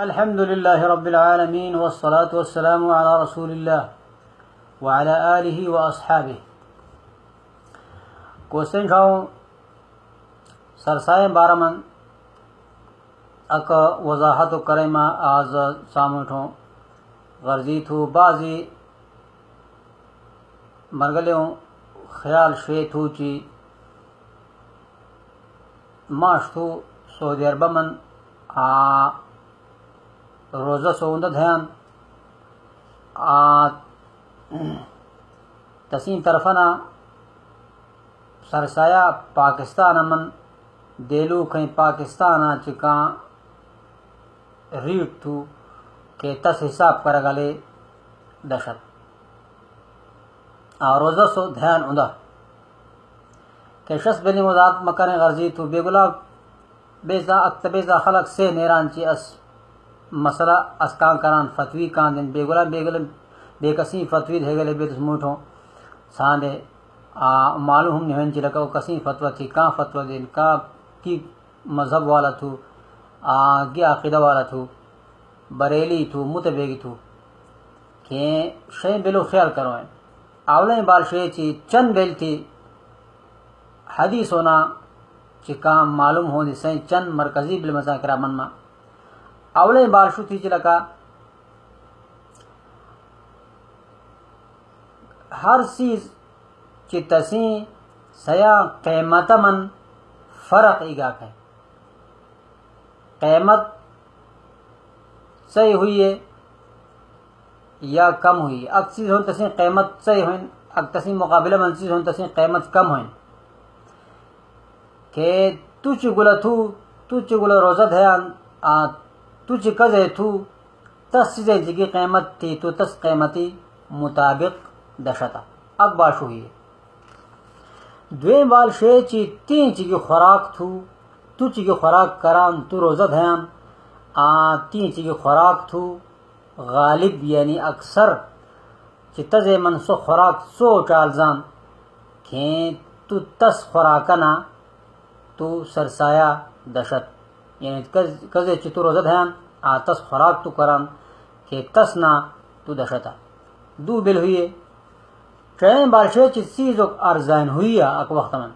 الحمد لله رب العالمين والصلاة والسلام على رسول الله وعلى آله وأصحابه. کوشچن کھاؤ سرسائے بارمن اک وضاحت کریما آز سامٹھوں غرضی تھو بعضی مرگلیوں خیال شوی تھو چی ماش تھو سعودی عرب من روزہ سوندہ دھیان تسین طرفنا سرسایہ پاکستان من دیلو کہیں پاکستانا چکاں ریٹ تھو کہ تس حساب کر گلے دشت روزہ سو دھیان اندہ کہ شخص بنی مذات مکرن غرضی تو بے گلا بیزا اکتبیزا خلق سے نیران چی اس مسئلہ اسکان کران فتوی کان دن بے گلا بے کسی فتوی دے گلے بے تسموٹھوں ساندے معلوم ہم نہیں چی لکا کسی فتوی تھی کان فتوی دن کان کی مذہب والا تھو کی عقیدہ والا تھو بریلی تھو متبیگی تھو کہ شئی بلو خیال کروائیں اولین بال شئی چی چند بیل تھی حدیث ہونا چکاں معلوم ہو دی سین چند مرکزی بالمذاکرہ من ما اولین بال شو تھی چلکا ہر چیز چی تسین سیا قیمت من فرق ایگا ہے قیمت صحیح ہوئی ہے یا کم ہوئی اک چیز ہون تسین قیمت صحیح ہوئیں اک تسین مقابلہ من چیز ہون تسین قیمت کم ہوئیں کہ تو چی گلا تھو تو چی گلا روزہ دھیان تو چی کزے تھو تس چیزیں جگی قیمت تھی تو تس قیمتی مطابق دشتا اک باشو ہوئی دویں بال شے چی تین چی کی خوراک تھو تو چی کی خوراک کران تو روزہ دھیان تین چی کی خوراک تھو غالب یعنی اکثر چی تزے من سو خوراک سو چالزان کھیں تو تس خوراکنا تو سرسایہ دشت یعنی کزے چی تو روزہ دھیان تس خوراک تو کران کہ تس نا تو دشتا دو بل ہوئے چین بار شے چی سیزو ارزائن ہوئی اک وقت من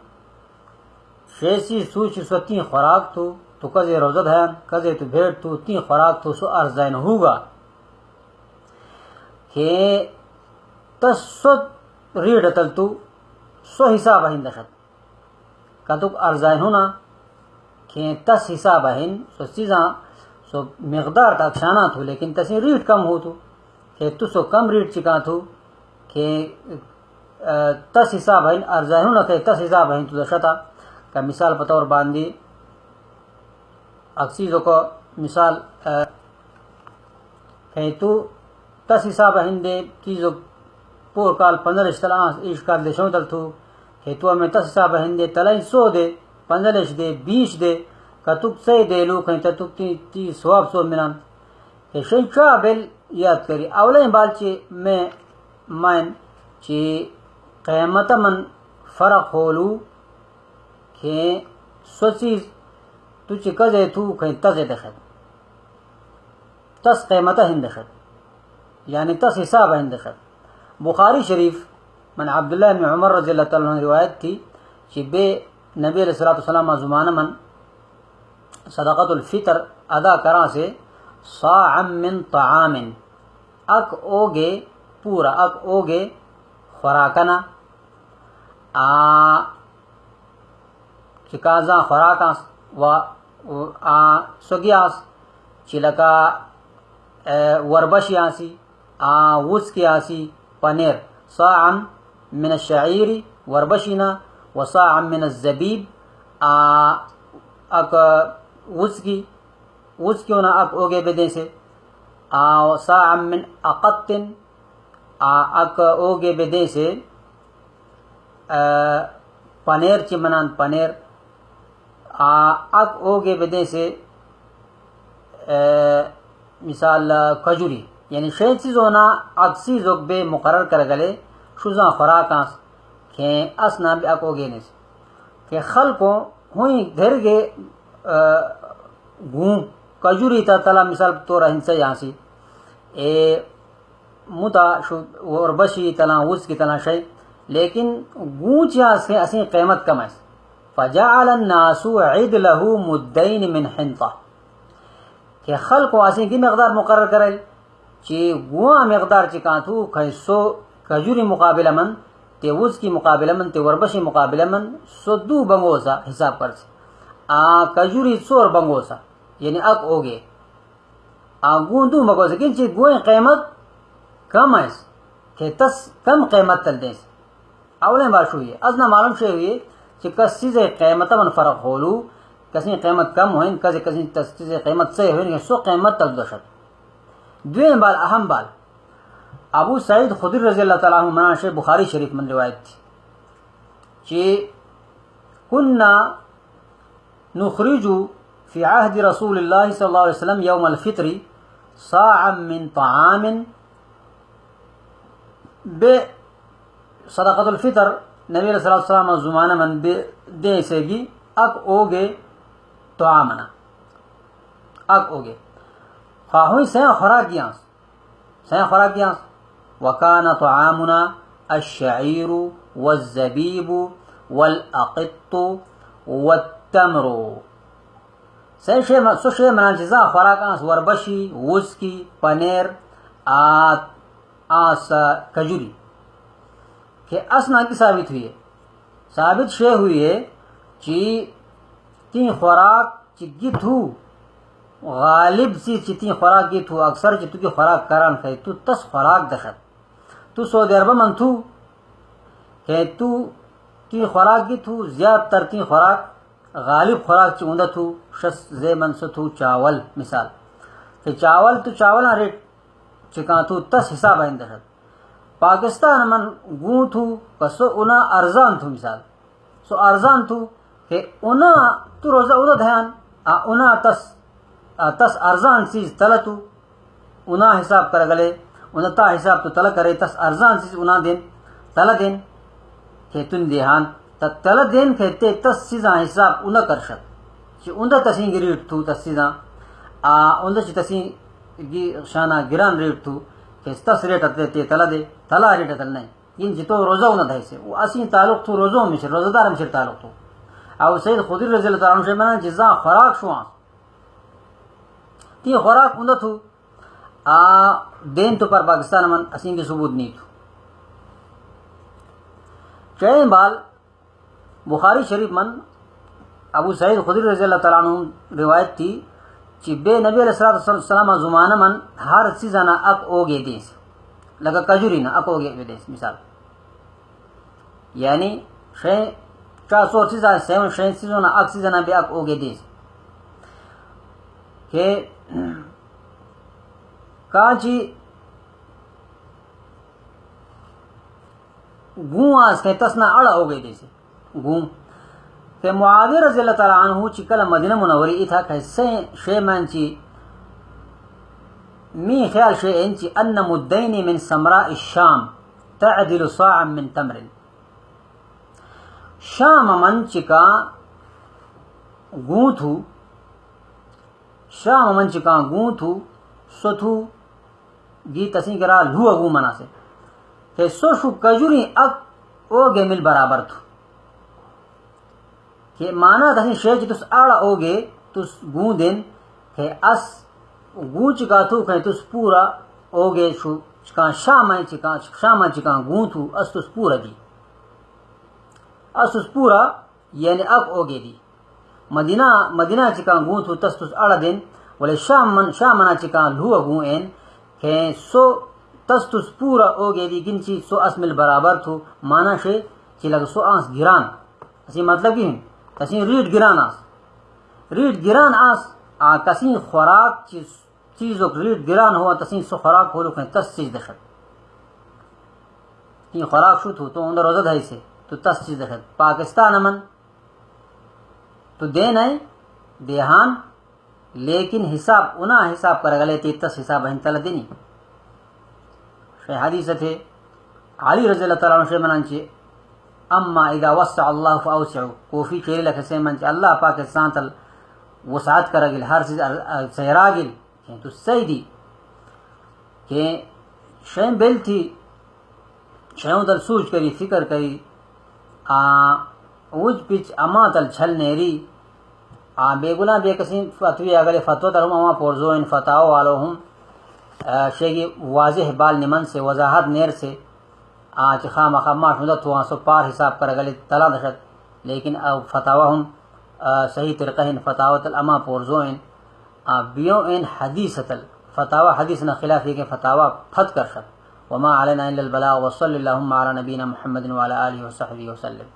شے سی سوچ سو تین خوراک تو کزے روزہ دھیان کزے تو بھیڑ تو تین خوراک تو سو ارزائن ہوگا کہ تس سو ریڈ اتل تو سو حساب ہین دشت کتوک ارزائن ہونا کہ تس حساب ہین سو چیزاں سو مقدار تک شانہ تھو لیکن تسی ریٹ کم ہو تو کہ تو سو کم ریٹ چکا تھو کہ تس حساب ہین ارزائن ہونا کہ تس حساب ہین تو دشتا کہ مثال بطور باندی اکسیزوں کو مثال کہ تو تس حساب ہین دے چیزوں پور کال 15 اشتلان اشکال دے شون تل تھو کہ تو ہمیں تس حساب ہین دے تلائن 100 دے 15 دے 20 دے کتوک سی دے لو کہیں تتوک تی سواب سو منان کہ شن چاہ بیل یاد کری اولین بال چی میں مائن چی قیمت من فرق ہولو کہ سو چیز تو چی کزے تو کہیں تزے دخت تس قیمت ہند دخت یعنی تس حساب ہند دخت بخاری شریف من عبداللہ بن عمر رضی اللہ تعالیٰ عنہ روایت تھی چی بے نبی علیہ السلام زمانہ من صدقۃ الفطر ادا کران سے صاع من طعام اک اوگے پورا اک اوگے خوراکنا چکازاں خوراکاں و سگیاس چلکا وربشی آسی وسکی آسی پنیر صاع من الشعیر وربشینا و صاع من الزبیب اک وسکیونا اک اوگے بدے سے صاع من اقتن اک اوگے بدے سے پنیر چمنان پنیر اک اوگے بدے سے مثال کجوری یعنی شے چیزونا اک چیزوک بے مقرر کر گلے شوزاں خوراکاں کہ اسنا بے اک اوگے نے کہ خلقوں ہوئی دھر گے گوں کجوری تا تلا مثال تو رہنسا یہاں سی متا وربشی تلا وز کی تلا شئی لیکن گونچ یہاں سے اسی قیمت کم ہے. فجعل الناس عدله مدین من حنطہ کہ خلق واسی کی مقدار مقرر کرے چی گواں مقدار چکان تو خیسو کجوری مقابلہ من تے وز کی مقابلہ من تے وربشی مقابلہ من سو دو بنگوسا حساب پر سے کجوری سور بنگوسا یعنی اک اوگے گون دو بنگوسا کنچی گوئیں قیمت کم ہے کہ تس کم قیمت تل دیں سے اولین بار شو ہوئی ازنا معلوم شو ہوئی کہ کس چیز قیمت من فرق ہولو کسی قیمت کم ہوئیں کسی چیز قیمت سے ہوئیں سو قیمت تل دوشت. دوین بال اہم بال ابو سعید خدری رضی اللہ تعالیٰ عنہ مناش بخاری شریف من روایت تھی کہ کننا نخرج فی عہد رسول اللہ صلی اللہ علیہ وسلم یوم الفطر صاعا من طعام بے صدقۃ الفطر نبی علیہ السلام زمانہ من بے دے سے گی اک اوگے طعامنا اک اوگے خواہوئی سین خوراکیاں وکان طعامنا الشعیر والزبیب والاقط والتمر سو شے منان چیزاں خوراکاں وربشی وزکی پنیر آس کجوری کہ اسنا کی ثابت ہوئی ہے ثابت شے ہوئی ہے چی تین خوراک چی گیت ہو غالب سی چی تین خوراک گیت ہو اکثر چی تو کی خوراک کران کھائی تو تس خوراک دخت تو سعودی عربہ من تو کہ تو تین خوراک گیت ہو زیاد تر تین خوراک غالب خوراک چی اندت ہو شس زی منست ہو چاول مثال کہ چاول تو چاولا ریٹ چکان تو تس حساب آئین دخت پاکستان من گون تھو کسو اونا ارزان تھو مثال سو ارزان تھو کہ اونا تو روزہ اونا دھیان اونا تس ارزان چیز تلتو اونا حساب کر گلے اونا تا حساب تو تل کرے تس ارزان چیز اونا دین تل دین کہ تن دیہان تل دین کہ تس چیزاں حساب اونا کرشت چی اونا تسین گی ریٹ تھو تس چیزاں اونا چی تسین گی شانہ گران ریٹ تھو کہ تس ریٹ تے تلا دے تلا ریٹ تل نہیں ین جتو روزہ اونا دھائی سے وہ اسین تعلق تھو روزوں مشر روزہ دار مشر تعلق تھو او سید خدری رضی اللہ تعالیٰ عنہ منا جزا خوراک شوان تی خوراک اندہ تھو دین تو پر پاکستان من اسین کی ثبوت نہیں تھو. چین بال بخاری شریف من ابو سعید خدری رضی اللہ تعالیٰ عنہ روایت تھی چی بے نبی علیہ السلام زمانہ من ہر چیزانا اک اوگے دیس لگا کجوری نا اک اوگے دیس مثال یعنی شین چار سو چیزاں سیون شین چیزونا اک چیزانا بے اک اوگے دیس کہ کانچی گون آس کہ تسنا اڑا اوگے دیسے گون کہ معاویہ رضی اللہ تعالیٰ عنہ چکل مدینہ منوری اتھا کہ شے من چی می خیال شے انچی ان مدین من سمراء الشام تعدل صاعا من تمر شام من چکا گون تھو شام من چکا گون تھو سو تھو گی تسین کرا لہو اگو منا سے کہ سو شو کجوری اک اوگے مل برابر تھو کہ مانا تسین شے چی تس آڑا اوگے تس گون دین کہ اس گون چکا تھو کہ تس پورا اوگے شو چکا شامان چکا گون تھو اس تس پورا دی اس تس پورا یعنی اک اوگے دی مدینہ چکا گون تھو تس تس آڑا دین ولی شامنا چکا لہو گون این کہ سو تس تس پورا اوگے دی گنچی سو اس مل برابر تھو مانا شے چی لگ سو آنس گران اسی مطلب کی ہیں کسی ریٹ گران آس کسی خوراک چیزوں ریٹ گران ہوا تسی سو خوراک ہو لکھیں تس چیز دشت تین خوراک شو تھو تو اندر روزہ دھائی سے تو تس چیز دشت پاکستان من تو دین ہے دیہان لیکن حساب اونا حساب کر گلے تی تس حساب ہن تل دینی شیح حدیث تھے علی رضی اللہ تعالیٰ عنہ منانچے اما اذا وسع اللہ فاوسعو کوفی چیری لکھے سے منچے اللہ پاکستان تل وسعت کرگل ہر چیز سیراگل تو سیدی کہ شیم بیل تھی شیوں دل سوچ کری فکر کری اوج پچ اما تل چھل نیری بے گناہ بے کسی فتوی اگلے فتوہ تر ہم اما پورزو ان فتاو والو ہم شیگی واضح بال نمن سے وضاحت نیر سے خام خام ماشمدہ تو سو پار حساب کر اگلے تلا دشت لیکن فتاوہ ہم صحیح طرقہ ان فتاوہ تل اما پورزو ان بیوں ان حدیث تل فتاوہ حدیث نہ خلاف یہ کہ فتاوہ پھت کر شد وما علینا الا البلاغ وصلی اللہم علی نبینا محمد وعلی آلہ وصحبہ وسلم.